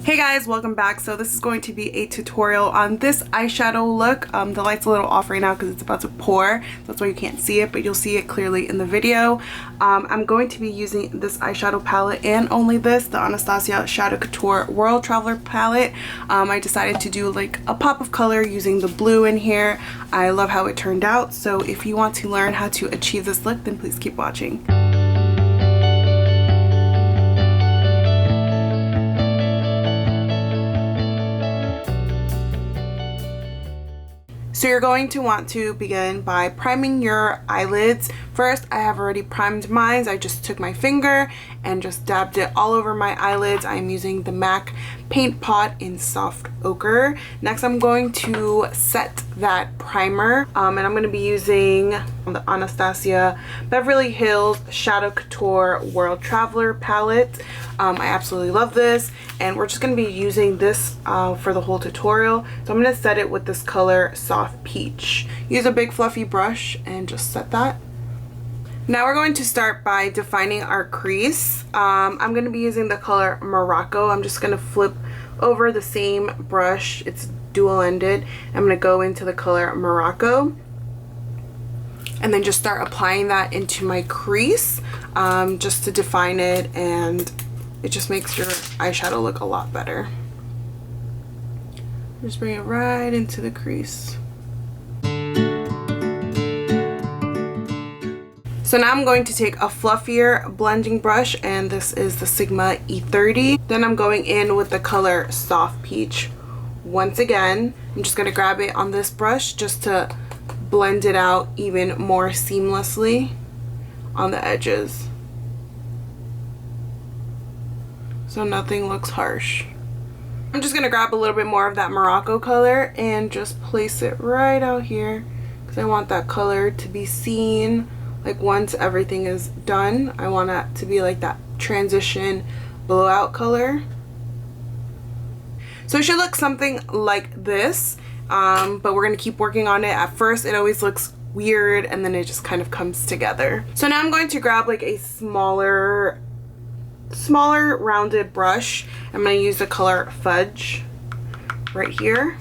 Hey guys, welcome back. So this is going to be a tutorial on this eyeshadow look. The light's a little off right now because it's about to pour. That's why you can't see it, but you'll see it clearly in the video. I'm going to be using this eyeshadow palette and only this, the Anastasia Shadow Couture World Traveler palette. I decided to do like a pop of color using the blue in here. I love how it turned out. So if you want to learn how to achieve this look, then please keep watching. So you're going to want to begin by priming your eyelids. First, I have already primed mine. I just took my finger and just dabbed it all over my eyelids. I'm using the MAC Paintpot in Soft Ochre. Next, I'm going to set that primer, and I'm going to be using the Anastasia Beverly Hills Shadow Couture World Traveler palette. I absolutely love this, and we're just going to be using this for the whole tutorial. So I'm going to set it with this color Soft Peach. Use a big fluffy brush and just set that. Now we're going to start by defining our crease. I'm going to be using the color Morocco. I'm just going to flip over the same brush. It's dual-ended. I'm going to go into the color Morocco and then just start applying that into my crease just to define it, and it just makes your eyeshadow look a lot better. Just bring it right into the crease. So now I'm going to take a fluffier blending brush, and this is the Sigma E30. Then I'm going in with the color Soft Peach. Once again, I'm just going to grab it on this brush just to blend it out even more seamlessly on the edges, so nothing looks harsh. I'm just going to grab a little bit more of that Morocco color and just place it right out here because I want that color to be seen. Like once everything is done, I want it to be like that transition blowout color. So it should look something like this, but we're going to keep working on it. At first it always looks weird and then it just kind of comes together. So now I'm going to grab like a smaller rounded brush. I'm going to use the color Fudge right here,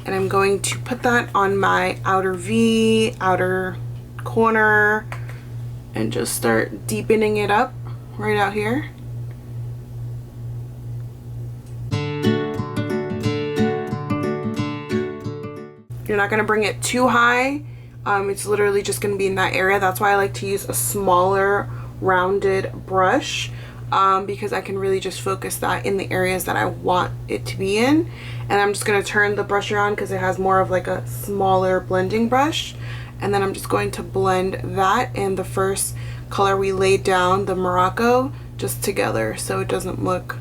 and I'm going to put that on my outer V, outer corner, and just start deepening it up right out here. You're not going to bring it too high. It's literally just going to be in that area. That's why I like to use a smaller rounded brush, because I can really just focus that in the areas that I want it to be in. And I'm just going to turn the brush around because it has more of like a smaller blending brush. And then I'm just going to blend that and the first color we laid down, the Morocco, just together so it doesn't look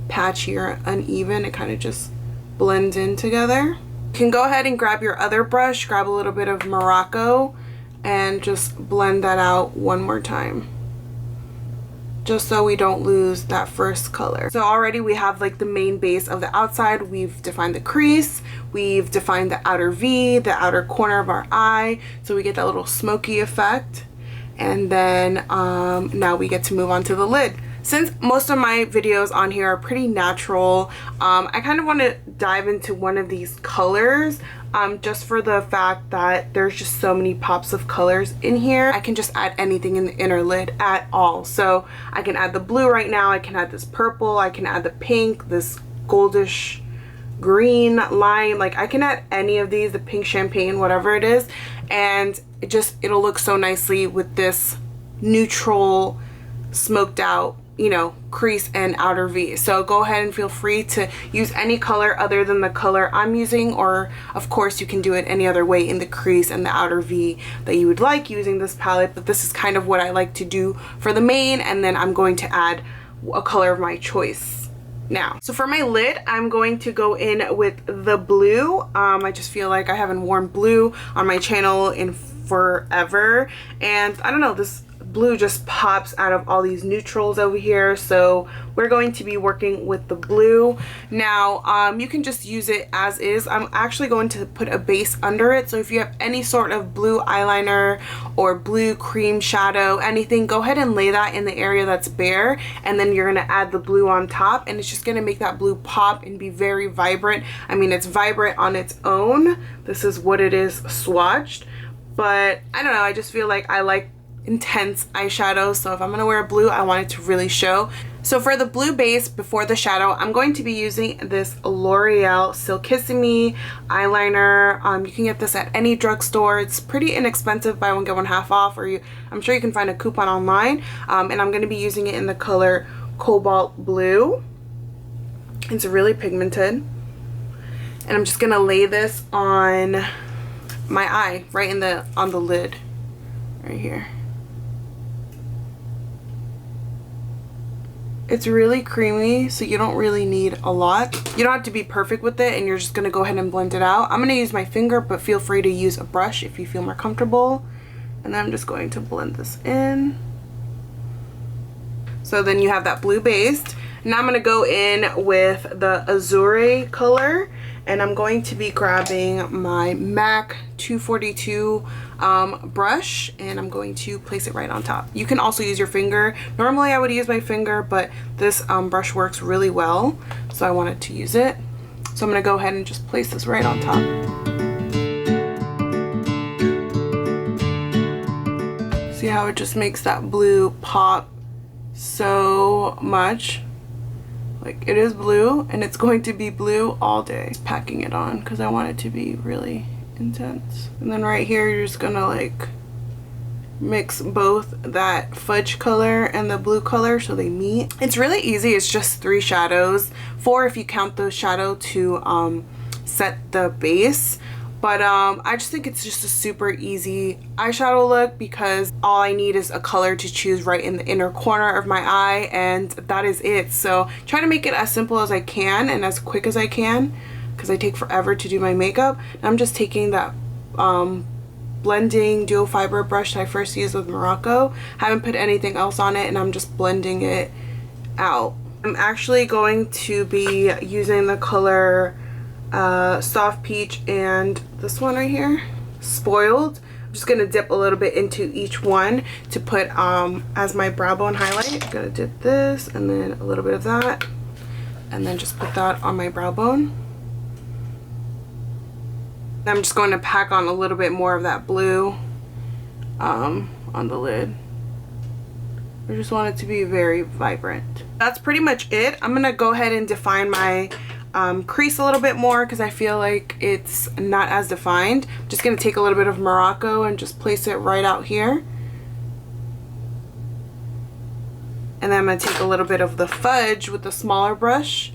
patchy or uneven. It kind of just blends in together. You can go ahead and grab your other brush, grab a little bit of Morocco, and just blend that out one more time, just so we don't lose that first color. So already we have like the main base of the outside. We've defined the crease, we've defined the outer V, the outer corner of our eye, so we get that little smoky effect. And then now we get to move on to the lid. Since most of my videos on here are pretty natural, I kind of want to dive into one of these colors, just for the fact that there's just so many pops of colors in here. I can just add anything in the inner lid at all. So I can add the blue right now, I can add this purple, I can add the pink, this goldish green line, like I can add any of these, the pink champagne, whatever it is, and it'll look so nicely with this neutral smoked out, you know, crease and outer V. So go ahead and feel free to use any color other than the color I'm using, or of course you can do it any other way in the crease and the outer V that you would like using this palette, but this is kind of what I like to do for the main, and then I'm going to add a color of my choice now. So for my lid, I'm going to go in with the blue. I just feel like I haven't worn blue on my channel in forever, and I don't know, blue just pops out of all these neutrals over here, so we're going to be working with the blue. Now you can just use it as is. I'm actually going to put a base under it, so if you have any sort of blue eyeliner or blue cream shadow, anything, go ahead and lay that in the area that's bare, and then you're going to add the blue on top, and it's just going to make that blue pop and be very vibrant. I mean, it's vibrant on its own. This is what it is swatched, but I don't know, I just feel like I like intense eyeshadow, so if I'm gonna wear blue, I want it to really show. So for the blue base before the shadow, I'm going to be using this Loreal Silkissmee eyeliner. You can get this at any drugstore. It's pretty inexpensive, buy one get one half off, or I'm sure you can find a coupon online. And I'm going to be using it in the color Cobalt Blue. It's really pigmented, and I'm just gonna lay this on my eye, right on the lid, right here. It's really creamy, so you don't really need a lot. You don't have to be perfect with it, and you're just gonna go ahead and blend it out. I'm gonna use my finger, but feel free to use a brush if you feel more comfortable. And then I'm just going to blend this in. So then you have that blue base. Now I'm gonna go in with the Azure color, and I'm going to be grabbing my MAC 242 brush, and I'm going to place it right on top. You can also use your finger. Normally I would use my finger, but this brush works really well, so I wanted to use it. So I'm gonna go ahead and just place this right on top. See how it just makes that blue pop so much? Like, it is blue, and it's going to be blue all day. Just packing it on because I want it to be really intense. And then right here, you're just gonna like mix both that fudge color and the blue color so they meet. It's really easy. It's just 3 shadows, 4 if you count the shadow to set the base. But I just think it's just a super easy eyeshadow look because all I need is a color to choose right in the inner corner of my eye, and that is it. So try to make it as simple as I can and as quick as I can because I take forever to do my makeup. And I'm just taking that blending dual fiber brush that I first used with Morocco. Haven't put anything else on it, and I'm just blending it out. I'm actually going to be using the color Soft Peach and this one right here, Spoiled. I'm just gonna dip a little bit into each one to put as my brow bone highlight. I'm gonna dip this and then a little bit of that, and then just put that on my brow bone. I'm just going to pack on a little bit more of that blue on the lid. I just want it to be very vibrant. That's pretty much it. I'm gonna go ahead and define my crease a little bit more because I feel like it's not as defined. I'm just going to take a little bit of Morocco and just place it right out here. And then I'm going to take a little bit of the Fudge with the smaller brush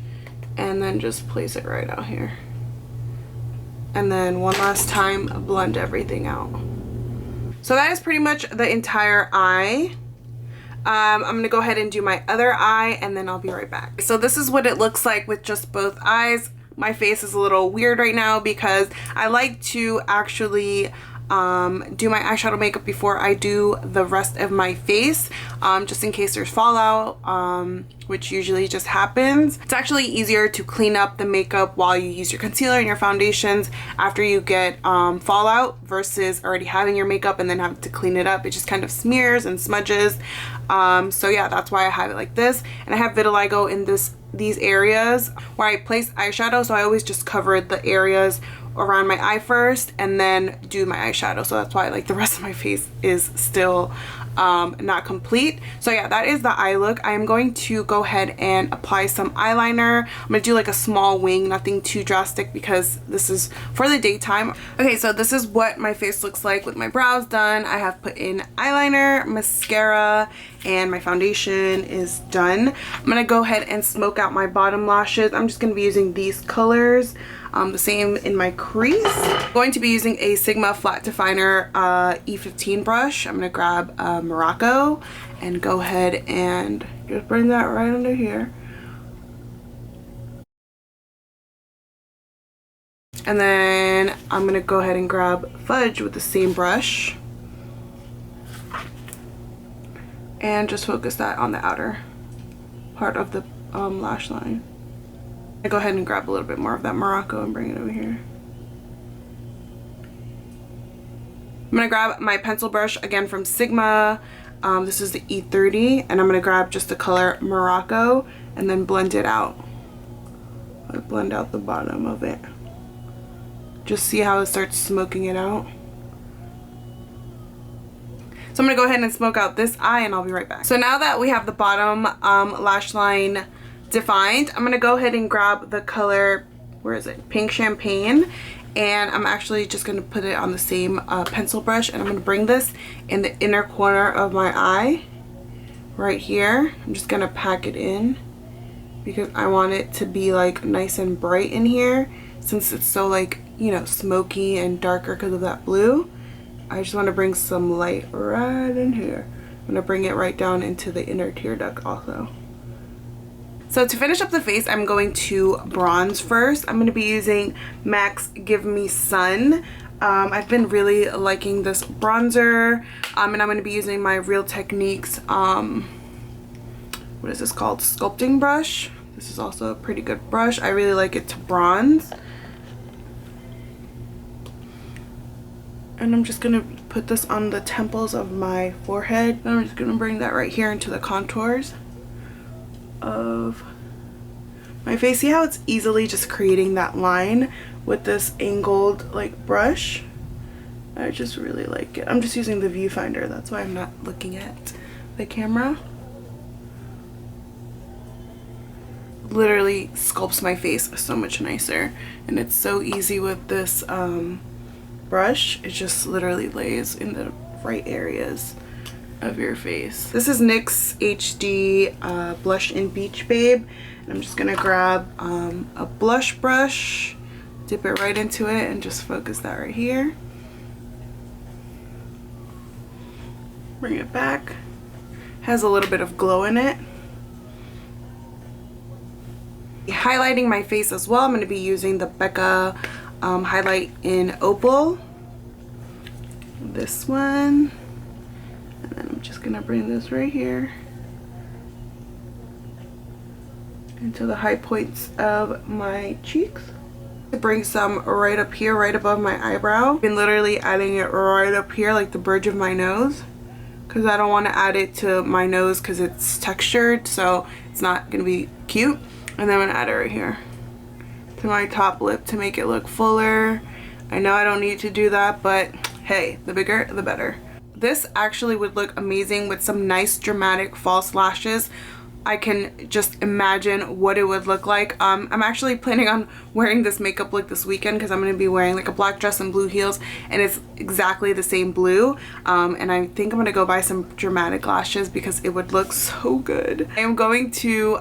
and then just place it right out here. And then one last time, blend everything out. So that is pretty much the entire eye. I'm gonna go ahead and do my other eye, and then I'll be right back. So this is what it looks like with just both eyes. My face is a little weird right now because I like to actually do my eyeshadow makeup before I do the rest of my face, just in case there's fallout, which usually just happens. It's actually easier to clean up the makeup while you use your concealer and your foundations after you get fallout versus already having your makeup and then having to clean it up. It just kind of smears and smudges. So yeah, that's why I have it like this. And I have vitiligo in these areas where I place eyeshadow, so I always just cover the areas around my eye first and then do my eyeshadow. So that's why like the rest of my face is still not complete. So yeah, that is the eye look. I am going to go ahead and apply some eyeliner. I'm gonna do like a small wing, nothing too drastic because this is for the daytime. Okay, so this is what my face looks like with my brows done. I have put in eyeliner, mascara, and my foundation is done. I'm gonna go ahead and smoke out my bottom lashes. I'm just gonna be using these colors. The same in my crease. I'm going to be using a Sigma flat definer E15 brush. I'm gonna grab Morocco and go ahead and just bring that right under here. And then I'm gonna go ahead and grab Fudge with the same brush. and just focus that on the outer part of the lash line. I go ahead and grab a little bit more of that Morocco and bring it over here. I'm gonna grab my pencil brush again from Sigma. This is the E30, and I'm gonna grab just the color Morocco and then blend it out. I'll blend out the bottom of it. Just see how it starts smoking it out. So I'm gonna go ahead and smoke out this eye, and I'll be right back. So now that we have the bottom lash line defined, I'm gonna go ahead and grab the color, where is it, Pink Champagne, and I'm actually just gonna put it on the same pencil brush, and I'm gonna bring this in the inner corner of my eye right here. I'm just gonna pack it in because I want it to be like nice and bright in here, since it's so like, you know, smoky and darker because of that blue. I just want to bring some light right in here. I'm gonna bring it right down into the inner tear duct also. So to finish up the face, I'm going to bronze first. I'm going to be using MAC's Give Me Sun. I've been really liking this bronzer, and I'm going to be using my Real Techniques, what is this called, sculpting brush. This is also a pretty good brush. I really like it to bronze. And I'm just going to put this on the temples of my forehead. And I'm just going to bring that right here into the contours of my face. See how it's easily just creating that line with this angled like brush? I just really like it. I'm just using the viewfinder, that's why I'm not looking at the camera. Literally sculpts my face so much nicer, and it's so easy with this brush. It just literally lays in the right areas of your face. This is NYX HD Blush in Beach Babe, and I'm just gonna grab a blush brush, dip it right into it, and just focus that right here. Bring it back. Has a little bit of glow in it. Highlighting my face as well, I'm going to be using the Becca highlight in Opal. This one. And then I'm just going to bring this right here into the high points of my cheeks. Bring some right up here, right above my eyebrow. I've been literally adding it right up here, like the bridge of my nose, because I don't want to add it to my nose because it's textured, so it's not going to be cute. And then I'm going to add it right here to my top lip to make it look fuller. I know I don't need to do that, but hey, the bigger the better. This actually would look amazing with some nice dramatic false lashes. I can just imagine what it would look like. I'm actually planning on wearing this makeup look this weekend because I'm going to be wearing like a black dress and blue heels, and it's exactly the same blue. And I think I'm going to go buy some dramatic lashes because it would look so good. I am going to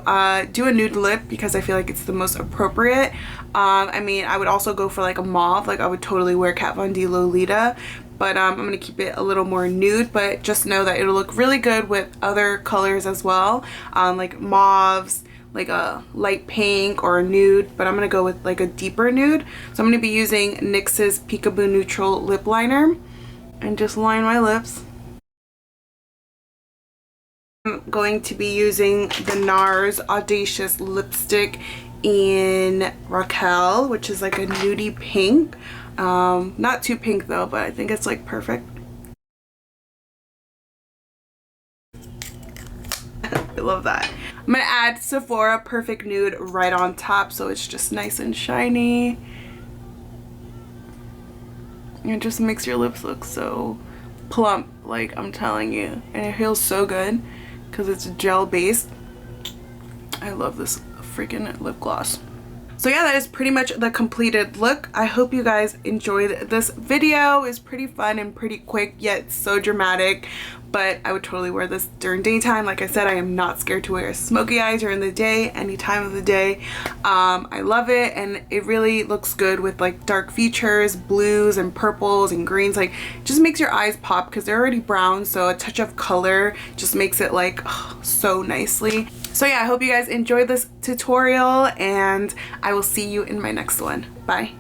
do a nude lip because I feel like it's the most appropriate. I mean, I would also go for like a mauve, like I would totally wear Kat Von D Lolita. But I'm going to keep it a little more nude, but just know that it'll look really good with other colors as well, like mauves, like a light pink or a nude, but I'm going to go with like a deeper nude. So I'm going to be using NYX's Peekaboo Neutral lip liner and just line my lips. I'm going to be using the Nars Audacious lipstick in Raquel, which is like a nudie pink. Not too pink though, but I think it's like perfect. I love that. I'm gonna add Sephora Perfect Nude right on top so it's just nice and shiny. It just makes your lips look so plump, like I'm telling you. And it feels so good because it's gel based. I love this freaking lip gloss. So yeah, that is pretty much the completed look. I hope you guys enjoyed this video. It's pretty fun and pretty quick, yet so dramatic. But I would totally wear this during daytime. Like I said, I am not scared to wear smoky eyes during the day, any time of the day. I love it, and it really looks good with like dark features, blues and purples and greens. Like, it just makes your eyes pop because they're already brown, so a touch of color just makes it like so nicely. So yeah, I hope you guys enjoyed this tutorial, and I will see you in my next one. Bye.